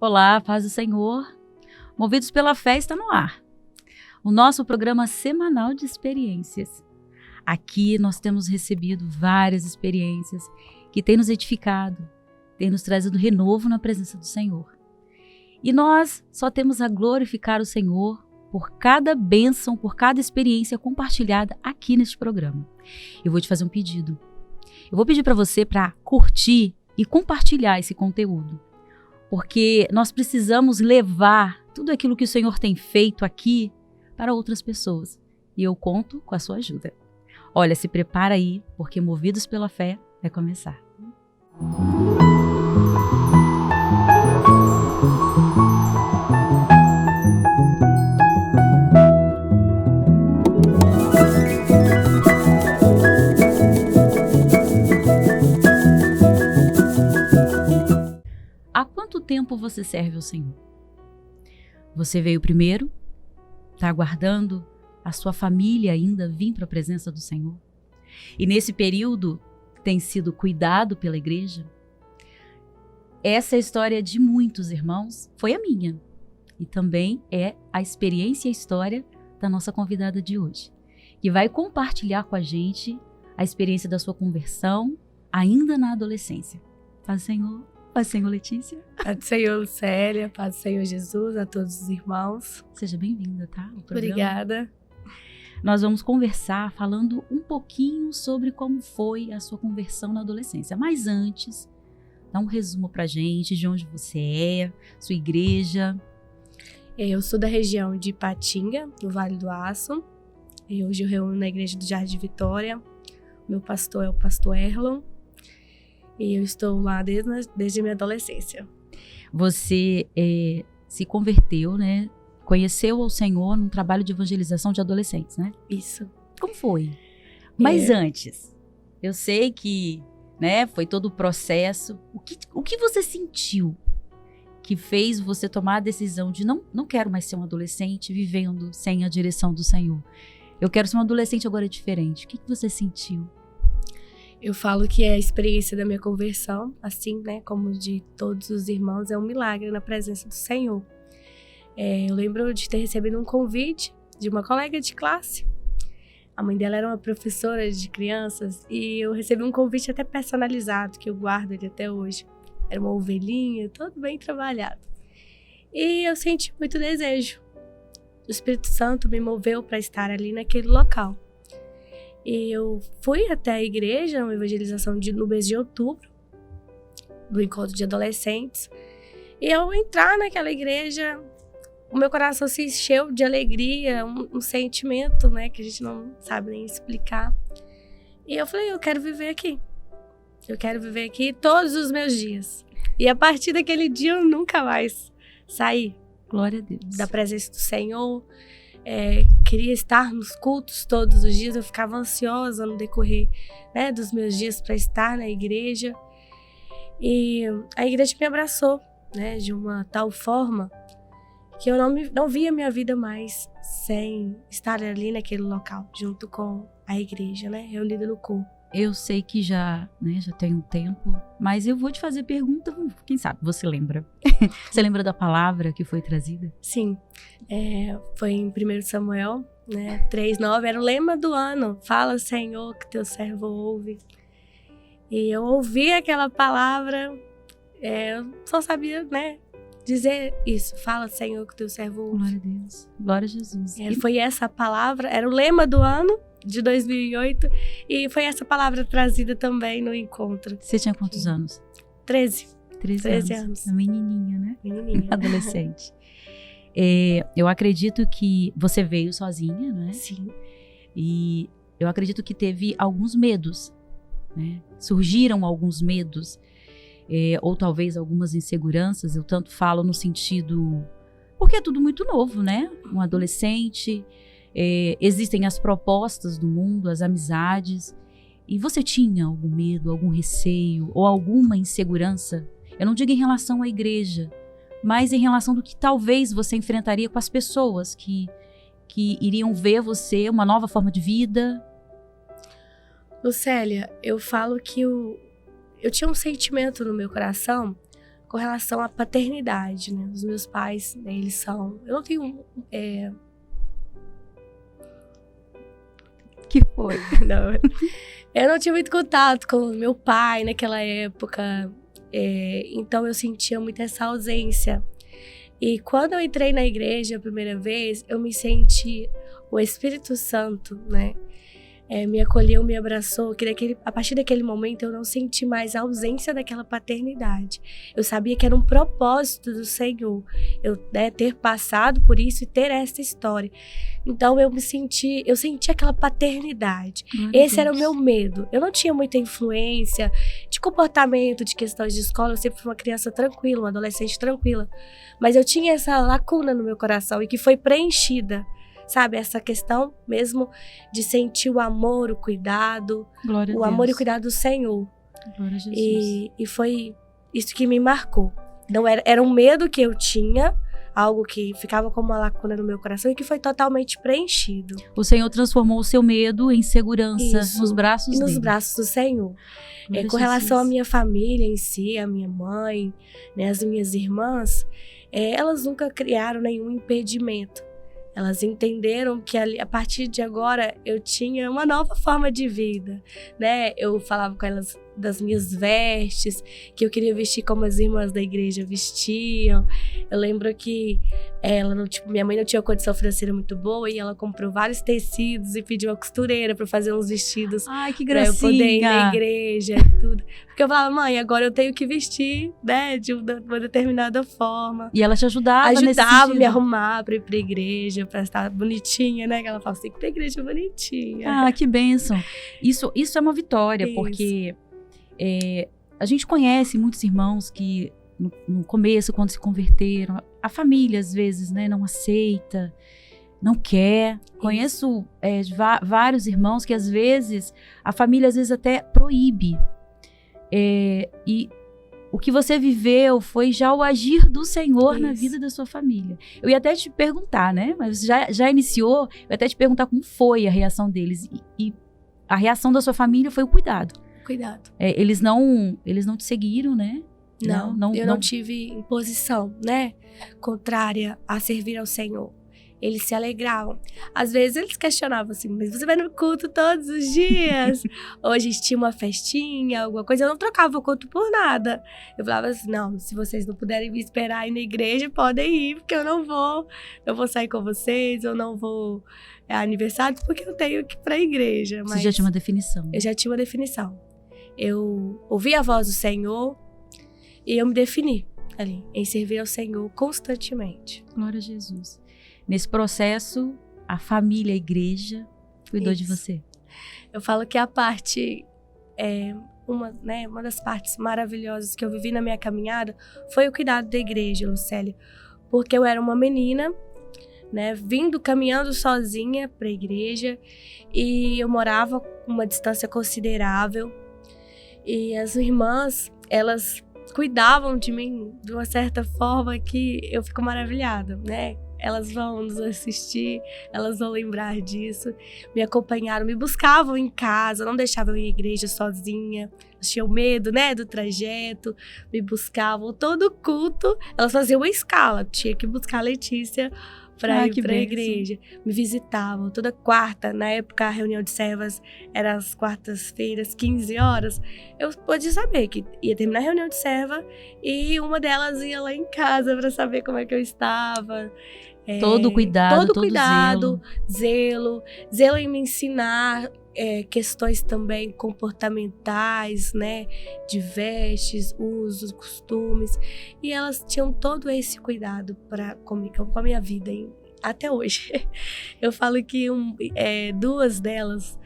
Olá, paz do Senhor. Movidos pela Fé está no ar. O nosso programa semanal de experiências. Aqui nós temos recebido várias experiências que têm nos edificado, têm nos trazido renovo na presença do Senhor. E nós só temos a glorificar o Senhor por cada bênção, por cada experiência compartilhada aqui neste programa. Eu vou te fazer um pedido. Eu vou pedir para você para curtir e compartilhar esse conteúdo, porque nós precisamos levar tudo aquilo que o Senhor tem feito aqui para outras pessoas. E eu conto com a sua ajuda. Olha, se prepara aí, porque Movidos pela Fé vai começar. Há quanto tempo você serve ao Senhor? Você veio primeiro? Está aguardando a sua família ainda vir para a presença do Senhor? E nesse período tem sido cuidado pela igreja? Essa é a história de muitos irmãos, foi a minha. E também é a experiência e a história da nossa convidada de hoje, que vai compartilhar com a gente a experiência da sua conversão ainda na adolescência. Paz do Senhor. Paz do Senhor, Letícia. Paz do Senhor, Lucélia. Paz do Senhor, Jesus, a todos os irmãos. Seja bem-vinda, tá? Obrigada. Nós vamos conversar falando um pouquinho sobre como foi a sua conversão na adolescência. Mas antes, dá um resumo pra gente de onde você é, sua igreja. Eu sou da região de Ipatinga, no Vale do Aço. E hoje eu reúno na igreja do Jardim Vitória. Meu pastor é o pastor Erlon. E eu estou lá desde a minha adolescência. Você se converteu, né? Conheceu o Senhor num trabalho de evangelização de adolescentes, né? Isso. Como foi? Mas antes, eu sei que, né, foi todo o processo. O que você sentiu que fez você tomar a decisão de não quero mais ser um adolescente vivendo sem a direção do Senhor? Eu quero ser um adolescente agora diferente. O que você sentiu? Eu falo que a experiência da minha conversão, assim, né, como de todos os irmãos, é um milagre na presença do Senhor. Eu lembro de ter recebido um convite de uma colega de classe. A mãe dela era uma professora de crianças e eu recebi um convite até personalizado, que eu guardo ele até hoje. Era uma ovelhinha, todo bem trabalhado. E eu senti muito desejo. O Espírito Santo me moveu para estar ali naquele local. E eu fui até a igreja, uma evangelização no mês de outubro, do encontro de adolescentes. E ao entrar naquela igreja, o meu coração se encheu de alegria, um sentimento, né, que a gente não sabe nem explicar. E eu falei, eu quero viver aqui. Eu quero viver aqui todos os meus dias. E a partir daquele dia eu nunca mais saí. Glória a Deus. Da presença do Senhor. Queria estar nos cultos todos os dias, eu ficava ansiosa no decorrer, né, dos meus dias para estar na igreja. E a igreja me abraçou, né, de uma tal forma que eu não via minha vida mais sem estar ali naquele local, junto com a igreja, né, reunida no corpo. Eu sei que já tem um tempo, mas eu vou te fazer pergunta, quem sabe você lembra. Você lembra da palavra que foi trazida? Sim, foi em 1 Samuel, né, 3:9, era o lema do ano. Fala, Senhor, que teu servo ouve. E eu ouvi aquela palavra, eu só sabia, né, dizer isso. Fala, Senhor, que teu servo ouve. Glória a Deus, glória a Jesus. E foi essa palavra, era o lema do ano de 2008, e foi essa palavra trazida também no encontro. Você tinha quantos anos? 13 anos. Uma menininha, né? Menininha. Adolescente. Eu acredito que você veio sozinha, né? Sim. E eu acredito que teve alguns medos, né? Surgiram alguns medos, ou talvez algumas inseguranças. Eu tanto falo no sentido... Porque é tudo muito novo, né? Um adolescente... existem as propostas do mundo, as amizades, e você tinha algum medo, algum receio ou alguma insegurança? Eu não digo em relação à igreja, mas em relação do que talvez você enfrentaria com as pessoas que iriam ver você, uma nova forma de vida. Lucélia, eu falo que eu tinha um sentimento no meu coração com relação à paternidade, né? Os meus pais, né, eles são... Eu não tenho... Que foi? Não, eu não tinha muito contato com meu pai naquela época, então eu sentia muito essa ausência. E quando eu entrei na igreja a primeira vez, eu me senti o Espírito Santo, né? Me acolheu, me abraçou, que a partir daquele momento eu não senti mais a ausência daquela paternidade. Eu sabia que era um propósito do Senhor, eu ter passado por isso e ter essa história. Então eu senti aquela paternidade. Esse era o meu medo. Eu não tinha muita influência de comportamento, de questões de escola, eu sempre fui uma criança tranquila, uma adolescente tranquila. Mas eu tinha essa lacuna no meu coração e que foi preenchida. Sabe, essa questão mesmo de sentir o amor, o cuidado, o amor e o cuidado do Senhor. Glória a Jesus. E foi isso que me marcou. Não era um medo que eu tinha, algo que ficava como uma lacuna no meu coração e que foi totalmente preenchido. O Senhor transformou o seu medo em segurança nos braços dele. Nos braços do Senhor. Com relação à minha família em si, a minha mãe, né, as minhas irmãs, elas nunca criaram nenhum impedimento. Elas entenderam que a partir de agora eu tinha uma nova forma de vida, né? Eu falava com elas das minhas vestes, que eu queria vestir como as irmãs da igreja vestiam. Eu lembro que minha mãe não tinha uma condição financeira muito boa e ela comprou vários tecidos e pediu uma costureira para fazer uns vestidos. Ai, que gracinha! Pra eu poder ir na igreja e tudo. Porque eu falava, mãe, agora eu tenho que vestir, né, de uma determinada forma. E ela te ajudava nesse sentido? Ajudava a me arrumar pra ir pra igreja, pra estar bonitinha, né? Que ela fala, você tem que ir pra igreja bonitinha. Ah, que bênção. Isso é uma vitória, porque a gente conhece muitos irmãos que no começo, quando se converteram, a família às vezes, né, não aceita, não quer. Conheço vários irmãos que às vezes, a família às vezes até proíbe. E o que você viveu foi já o agir do Senhor na vida da sua família. Eu ia até te perguntar, né? Mas já iniciou, eu ia até te perguntar como foi a reação deles. E a reação da sua família foi o cuidado. Cuidado. Eles não te seguiram, né? Não, eu não tive imposição, né? Contrária a servir ao Senhor. Eles se alegravam. Às vezes eles questionavam assim, mas você vai no culto todos os dias? Ou a gente tinha uma festinha, alguma coisa. Eu não trocava o culto por nada. Eu falava assim, não, se vocês não puderem me esperar aí na igreja, podem ir, porque eu não vou sair com vocês, eu não vou aniversário, porque eu tenho que ir pra igreja. Mas você já tinha uma definição. Eu já tinha uma definição. Eu ouvi a voz do Senhor e eu me defini ali, em servir ao Senhor constantemente. Glória a Jesus. Nesse processo, a família, a igreja, cuidou de você. Eu falo que a parte, uma das partes maravilhosas que eu vivi na minha caminhada foi o cuidado da igreja, Lucélia. Porque eu era uma menina, né, caminhando sozinha para a igreja e eu morava com uma distância considerável. E as irmãs, elas cuidavam de mim de uma certa forma que eu fico maravilhada, né? Elas vão nos assistir, elas vão lembrar disso. Me acompanharam, me buscavam em casa, não deixavam eu ir à igreja sozinha. Elas tinham medo, né, do trajeto, me buscavam. Todo culto, elas faziam uma escala. Tinha que buscar a Letícia para ir para a igreja. Me visitavam toda quarta. Na época, a reunião de servas era às quartas-feiras, 15 horas. Eu podia saber que ia terminar a reunião de serva e uma delas ia lá em casa para saber como é que eu estava. Todo cuidado, todo zelo em me ensinar questões também comportamentais, né, de vestes, usos, costumes, e elas tinham todo esse cuidado com a minha vida até hoje. Eu falo que duas delas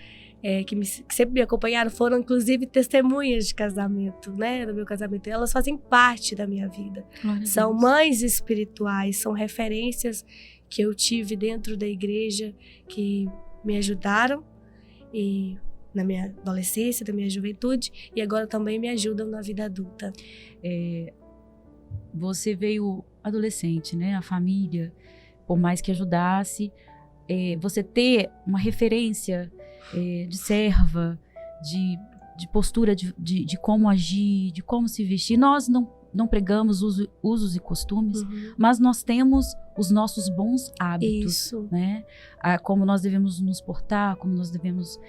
que sempre me acompanharam foram inclusive testemunhas de casamento, né, do meu casamento. Elas fazem parte da minha vida. São mães espirituais, são referências que eu tive dentro da igreja que me ajudaram e na minha adolescência, da minha juventude, e agora também me ajudam na vida adulta. Você veio adolescente, né? A família, por mais que ajudasse, você ter uma referência de serva, de postura, de como agir, de como se vestir. Nós não pregamos usos e costumes, mas nós temos os nossos bons hábitos, Isso. né? Como nós devemos nos portar, como nós devemos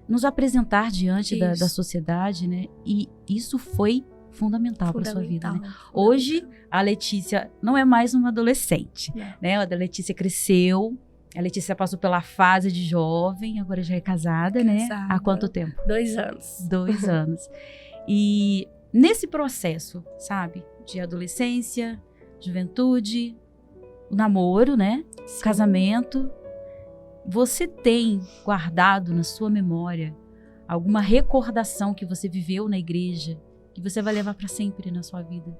nos apresentar diante da sociedade, né? E isso foi fundamental para a sua vida, né? Hoje, a Letícia não é mais uma adolescente, né? A Letícia cresceu, a Letícia passou pela fase de jovem, agora já é casada, né? Há quanto tempo? 2 anos. 2 anos. E nesse processo, sabe? De adolescência, juventude, o namoro, né? Sim. Casamento. Você tem guardado na sua memória alguma recordação que você viveu na igreja, que você vai levar para sempre na sua vida?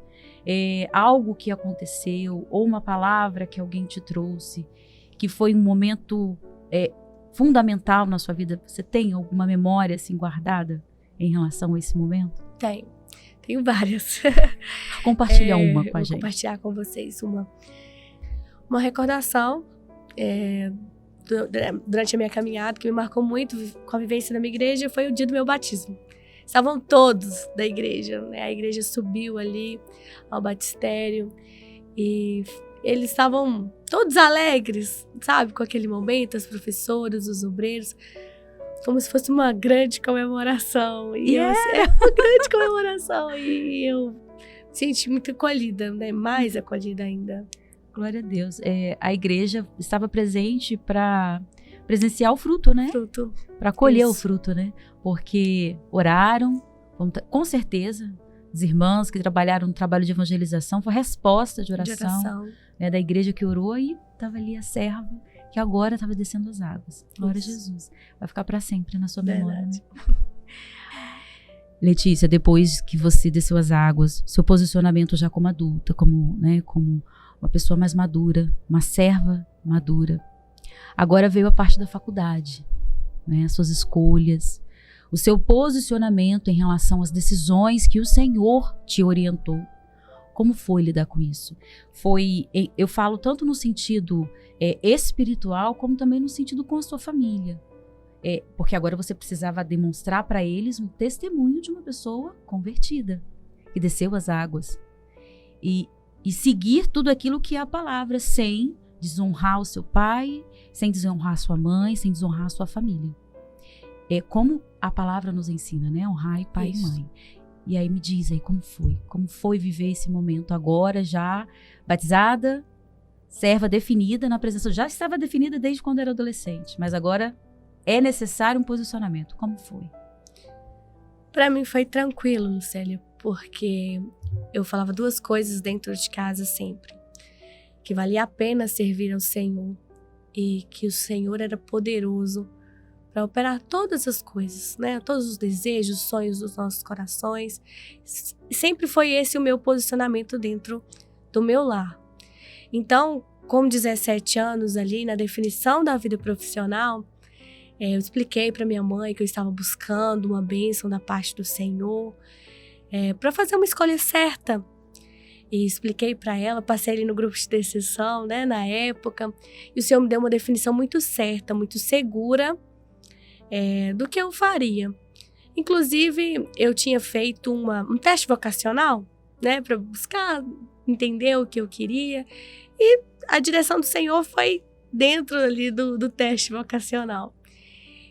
Algo que aconteceu, ou uma palavra que alguém te trouxe, que foi um momento fundamental na sua vida? Você tem alguma memória assim guardada em relação a esse momento? Tenho várias. Compartilha uma com a gente. Vou compartilhar com vocês uma recordação durante a minha caminhada, que me marcou muito com a vivência da minha igreja, foi o dia do meu batismo. Estavam todos da igreja, né? A igreja subiu ali ao batistério e eles estavam todos alegres, sabe? Com aquele momento, as professoras, os obreiros, como se fosse uma grande comemoração. Uma grande comemoração. E eu me senti muito acolhida, né? Mais acolhida ainda. Glória a Deus. A igreja estava presente para presenciar o fruto, né? Para colher o fruto, né? Porque oraram, com certeza, as irmãs que trabalharam no trabalho de evangelização, foi resposta de oração. Né, da igreja que orou, e estava ali a serva que agora estava descendo as águas. Glória a Jesus. Vai ficar para sempre na sua memória. Né? Letícia, depois que você desceu as águas, seu posicionamento já como adulta, como uma pessoa mais madura, uma serva madura. Agora veio a parte da faculdade, né? As suas escolhas, o seu posicionamento em relação às decisões que o Senhor te orientou. Como foi lidar com isso? Eu falo tanto no sentido espiritual, como também no sentido com a sua família. Porque agora você precisava demonstrar para eles um testemunho de uma pessoa convertida, que desceu as águas. E seguir tudo aquilo que é a palavra, sem desonrar o seu pai, sem desonrar a sua mãe, sem desonrar a sua família. Como a palavra nos ensina, né? Honrar pai e mãe. E aí me diz aí como foi? Como foi viver esse momento agora já batizada, serva definida na presença? Já estava definida desde quando era adolescente, mas agora é necessário um posicionamento. Como foi? Para mim foi tranquilo, Lucélia, porque eu falava 2 coisas dentro de casa sempre. Que valia a pena servir ao Senhor e que o Senhor era poderoso para operar todas as coisas, né? Todos os desejos, sonhos dos nossos corações. Sempre foi esse o meu posicionamento dentro do meu lar. Então, com 17 anos ali, na definição da vida profissional, eu expliquei para minha mãe que eu estava buscando uma bênção da parte do Senhor, para fazer uma escolha certa. E expliquei para ela, passei ali no grupo de intercessão, né, na época, e o Senhor me deu uma definição muito certa, muito segura, do que eu faria. Inclusive, eu tinha feito um teste vocacional, né, para buscar entender o que eu queria, e a direção do Senhor foi dentro ali do teste vocacional.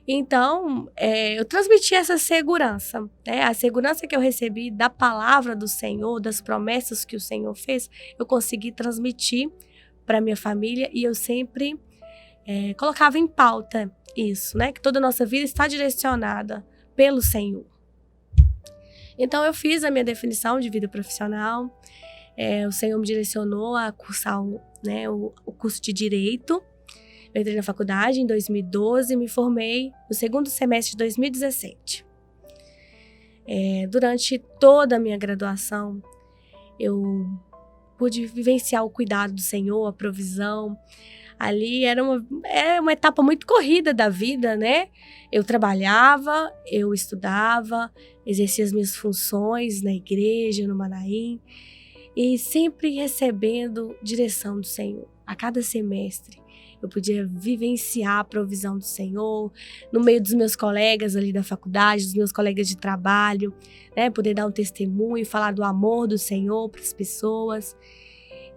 Então, eu transmiti essa segurança, né? A segurança que eu recebi da palavra do Senhor, das promessas que o Senhor fez, eu consegui transmitir para minha família, e eu sempre colocava em pauta isso, né? Que toda a nossa vida está direcionada pelo Senhor. Então, eu fiz a minha definição de vida profissional, o Senhor me direcionou a cursar o curso de Direito. Eu entrei na faculdade em 2012 e me formei no 2º semestre de 2017. Durante toda a minha graduação, eu pude vivenciar o cuidado do Senhor, a provisão. Ali era uma etapa muito corrida da vida, né? Eu trabalhava, eu estudava, exercia as minhas funções na igreja, no Manaim, e sempre recebendo direção do Senhor. A cada semestre, eu podia vivenciar a provisão do Senhor, no meio dos meus colegas ali da faculdade, dos meus colegas de trabalho, né? Poder dar um testemunho, falar do amor do Senhor para as pessoas.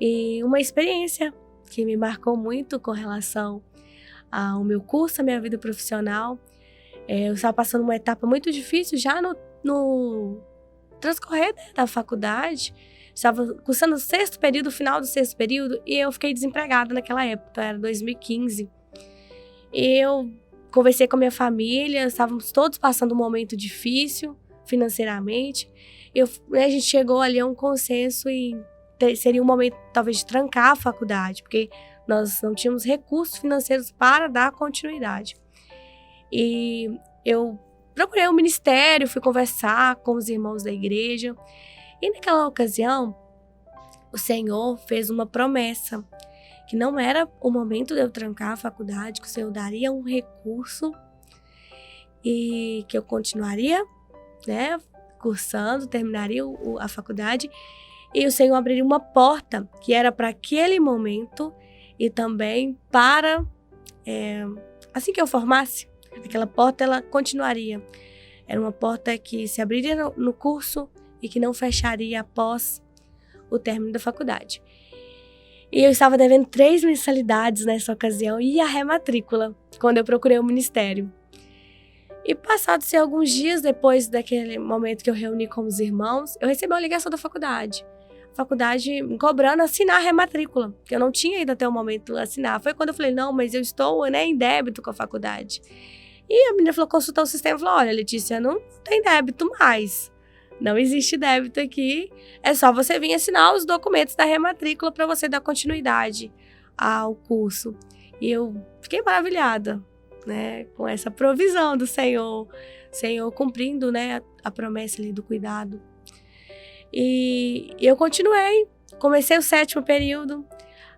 E uma experiência que me marcou muito com relação ao meu curso, a minha vida profissional. Eu estava passando uma etapa muito difícil já no transcorrer da faculdade. Estava cursando o 6º período, final do 6º período, e eu fiquei desempregada naquela época, era 2015. E eu conversei com a minha família, estávamos todos passando um momento difícil financeiramente. A gente chegou ali a um consenso e seria um momento talvez de trancar a faculdade, porque nós não tínhamos recursos financeiros para dar continuidade. E eu procurei o ministério, fui conversar com os irmãos da igreja. E naquela ocasião, o Senhor fez uma promessa, que não era o momento de eu trancar a faculdade, que o Senhor daria um recurso e que eu continuaria, né, cursando, terminaria a faculdade, e o Senhor abriria uma porta que era para aquele momento e também para, assim que eu formasse, aquela porta ela continuaria. Era uma porta que se abriria no curso e que não fecharia após o término da faculdade. E eu estava devendo 3 mensalidades nessa ocasião e a rematrícula, quando eu procurei o ministério. E passados alguns dias depois daquele momento que eu reuni com os irmãos, eu recebi uma ligação da faculdade. A faculdade me cobrando assinar a rematrícula, que eu não tinha ido até o momento assinar. Foi quando eu falei, não, mas eu estou, né, em débito com a faculdade. E a menina falou, consultou o sistema e falou, olha, Letícia, não tem débito mais. Não existe débito aqui, é só você vir assinar os documentos da rematrícula para você dar continuidade ao curso. E eu fiquei maravilhada, né, com essa provisão do Senhor cumprindo, né, a promessa ali do cuidado. E eu continuei, comecei o 7º período,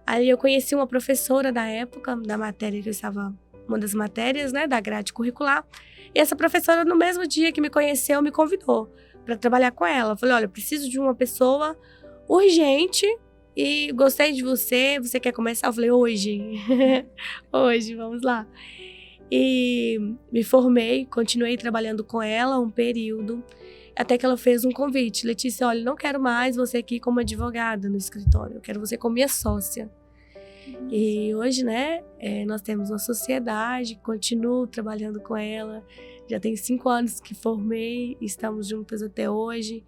aí eu conheci uma professora da época, da matéria que eu estava, uma das matérias, né, da grade curricular, e essa professora no mesmo dia que me conheceu, me convidou para trabalhar com ela. Eu falei, olha, eu preciso de uma pessoa urgente e gostei de você, você quer começar? Eu falei, hoje, hoje, vamos lá. E me formei, continuei trabalhando com ela um período, até que ela fez um convite. Letícia, olha, não quero mais você aqui como advogada no escritório, eu quero você como minha sócia. E hoje, né, nós temos uma sociedade, continuo trabalhando com ela, já tem 5 anos que formei, estamos juntas até hoje.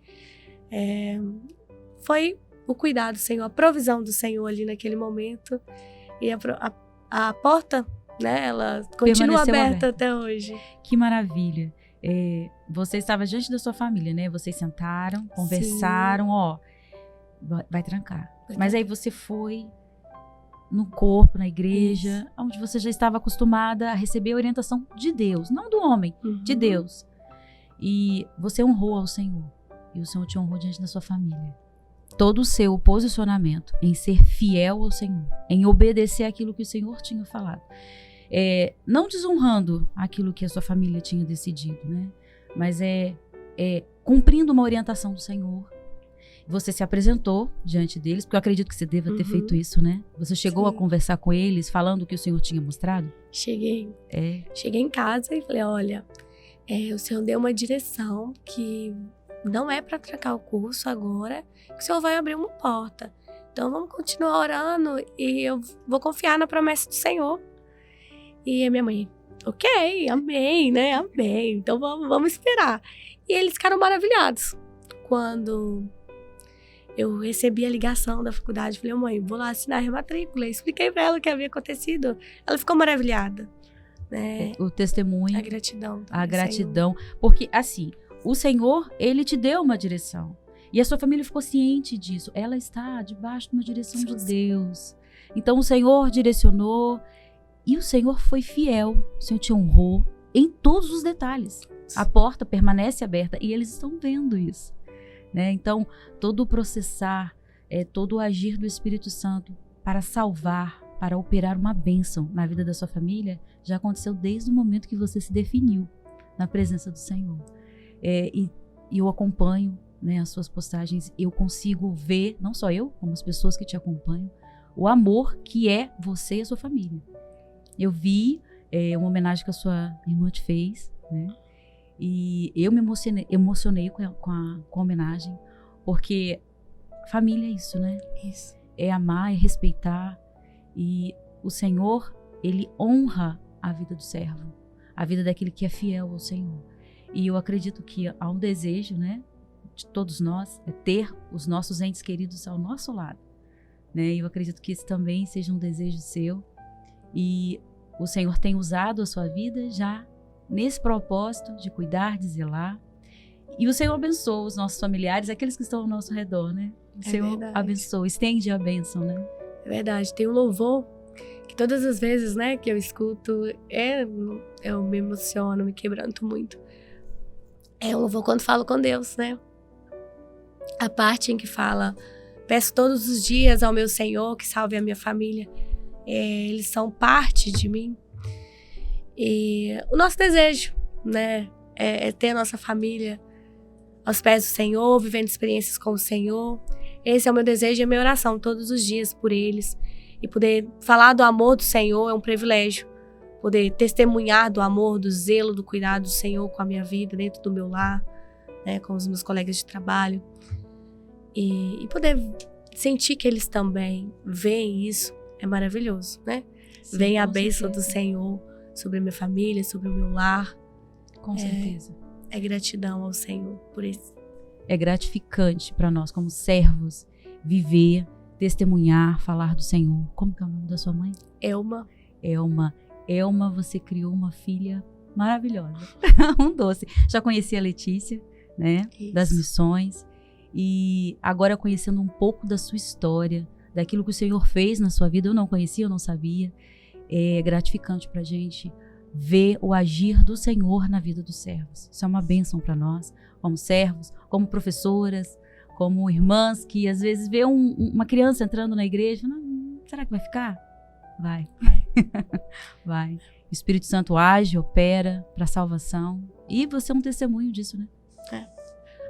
Foi o cuidado do Senhor, a provisão do Senhor ali naquele momento, e a porta, né, ela continua aberta até hoje. Que maravilha! Você estava diante da sua família, né? Vocês sentaram, conversaram, ó, vai trancar. Mas aí você foi no corpo, na igreja, onde você já estava acostumada a receber a orientação de Deus, não do homem, de Deus. E você honrou ao Senhor, e o Senhor te honrou diante da sua família. Todo o seu posicionamento em ser fiel ao Senhor, em obedecer aquilo que o Senhor tinha falado. Não desonrando aquilo que a sua família tinha decidido, né? Mas cumprindo uma orientação do Senhor. Você se apresentou diante deles, porque eu acredito que você deva ter feito isso, né? Você chegou a conversar com eles, falando o que o Senhor tinha mostrado? Cheguei. Cheguei em casa e falei, olha, o Senhor deu uma direção que não é para trancar o curso agora, que o Senhor vai abrir uma porta. Então vamos continuar orando e eu vou confiar na promessa do Senhor. E a minha mãe, ok, amém, né? Amém. Então vamos esperar. E eles ficaram maravilhados. Quando eu recebi a ligação da faculdade, falei, mãe, vou lá assinar a rematrícula. Expliquei para ela o que havia acontecido. Ela ficou maravilhada, né? O testemunho. A gratidão. A gratidão. Porque, assim, o Senhor, Ele te deu uma direção. E a sua família ficou ciente disso. Ela está debaixo de uma direção de Deus. Então, o Senhor direcionou e o Senhor foi fiel. O Senhor te honrou em todos os detalhes. A porta permanece aberta e eles estão vendo isso. Né? Então, todo o processar, todo o agir do Espírito Santo para salvar, para operar uma bênção na vida da sua família, já aconteceu desde o momento que você se definiu na presença do Senhor. E eu acompanho, né, as suas postagens, eu consigo ver, não só eu, como as pessoas que te acompanham, o amor que é você e a sua família. eu vi uma homenagem que a sua irmã te fez, né? E eu me emocionei com a homenagem, porque família é isso, né? Isso. É amar, é respeitar. E o Senhor, Ele honra a vida do servo, a vida daquele que é fiel ao Senhor. E eu acredito que há um desejo, né, de todos nós, é ter os nossos entes queridos ao nosso lado, né? E eu acredito que esse também seja um desejo seu. E o Senhor tem usado a sua vida já nesse propósito de cuidar, de zelar. E o Senhor abençoa os nossos familiares, aqueles que estão ao nosso redor, né? O Senhor abençoa, estende a bênção, né? É verdade. Tem um louvor que todas as vezes, né, que eu escuto, eu me emociono, me quebranto muito. É um louvor quando falo com Deus, né? A parte em que fala: peço todos os dias ao meu Senhor que salve a minha família. Eles são parte de mim. E o nosso desejo, né, é ter a nossa família aos pés do Senhor, vivendo experiências com o Senhor. Esse é o meu desejo e a minha oração todos os dias por eles. E poder falar do amor do Senhor é um privilégio. Poder testemunhar do amor, do zelo, do cuidado do Senhor com a minha vida, dentro do meu lar, né, com os meus colegas de trabalho. E poder sentir que eles também veem isso é maravilhoso, né? Sim, vem a com bênção certeza. do Senhor sobre a minha família, sobre o meu lar. Com certeza. É gratidão ao Senhor por isso. É gratificante para nós, como servos, viver, testemunhar, falar do Senhor. Como que é o nome da sua mãe? Elma. Elma, você criou uma filha maravilhosa. Um doce. Já conheci a Letícia, né? Isso. Das missões. E agora conhecendo um pouco da sua história, daquilo que o Senhor fez na sua vida, eu não conhecia, eu não sabia. É gratificante pra gente ver o agir do Senhor na vida dos servos. Isso é uma bênção para nós, como servos, como professoras, como irmãs que às vezes vê uma criança entrando na igreja, será que vai ficar? Vai. Vai. O Espírito Santo age, opera para salvação. E você é um testemunho disso, né?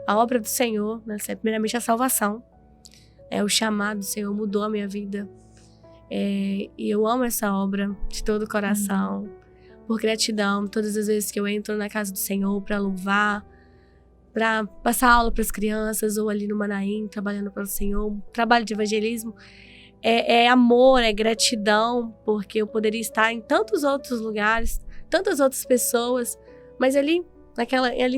A obra do Senhor, né, primeiramente a salvação. O chamado do Senhor mudou a minha vida. E eu amo essa obra de todo o coração. Por gratidão, todas as vezes que eu entro na casa do Senhor para louvar, para passar aula para as crianças, ou ali no Manaim, trabalhando pelo Senhor, um trabalho de evangelismo, é amor, é gratidão, porque eu poderia estar em tantos outros lugares, tantas outras pessoas, mas ali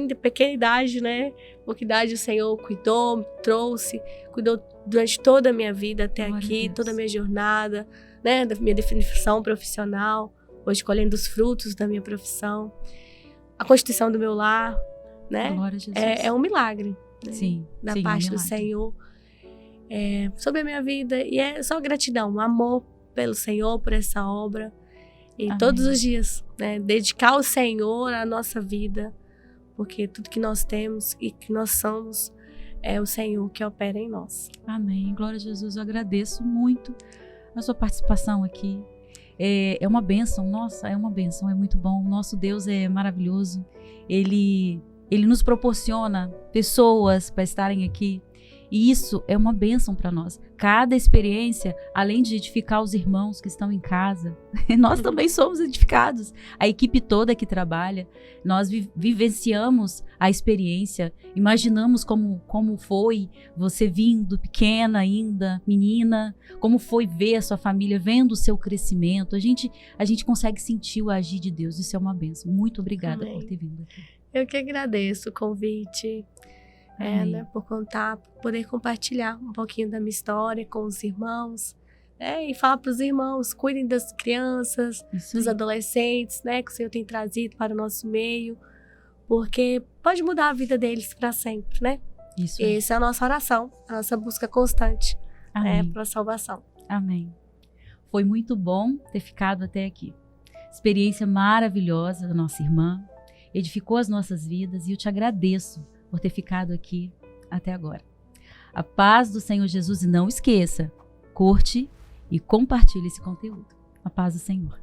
de pequena idade, né? Pouca idade, o Senhor cuidou, me trouxe, cuidou durante toda a minha vida até Glória aqui, a Deus. toda a minha jornada, né? Da minha definição profissional, hoje colhendo os frutos da minha profissão, a constituição do meu lar, né? Glória a Jesus. É um milagre, né? Sim, Da sim, parte um do milagre. Senhor sobre a minha vida. E é só gratidão, amor pelo Senhor, por essa obra. E Amém. todos os dias, né? Dedicar ao Senhor a nossa vida, porque tudo que nós temos e que nós somos é o Senhor que opera em nós. Amém. Glória a Jesus. Eu agradeço muito a sua participação aqui. É uma bênção. Nossa, é uma bênção. É muito bom. O nosso Deus é maravilhoso. Ele nos proporciona pessoas para estarem aqui. E isso é uma bênção para nós. Cada experiência, além de edificar os irmãos que estão em casa, nós também somos edificados. A equipe toda que trabalha, nós vivenciamos a experiência, imaginamos como foi você vindo, pequena ainda, menina, como foi ver a sua família, vendo o seu crescimento. A gente consegue sentir o agir de Deus. Isso é uma bênção. Muito obrigada Amém. por ter vindo aqui. Eu que agradeço o convite, né, por contar, por poder compartilhar um pouquinho da minha história com os irmãos, né, e falar para os irmãos, cuidem das crianças, Isso dos aí. adolescentes, né, que o Senhor tem trazido para o nosso meio, porque pode mudar a vida deles para sempre, né? Isso aí. Essa é a nossa oração, a nossa busca constante, Amém. para a salvação. Amém. Foi muito bom ter ficado até aqui. Experiência maravilhosa da nossa irmã, edificou as nossas vidas e eu te agradeço por ter ficado aqui até agora. A paz do Senhor Jesus, e não esqueça, curte e compartilhe esse conteúdo. A paz do Senhor.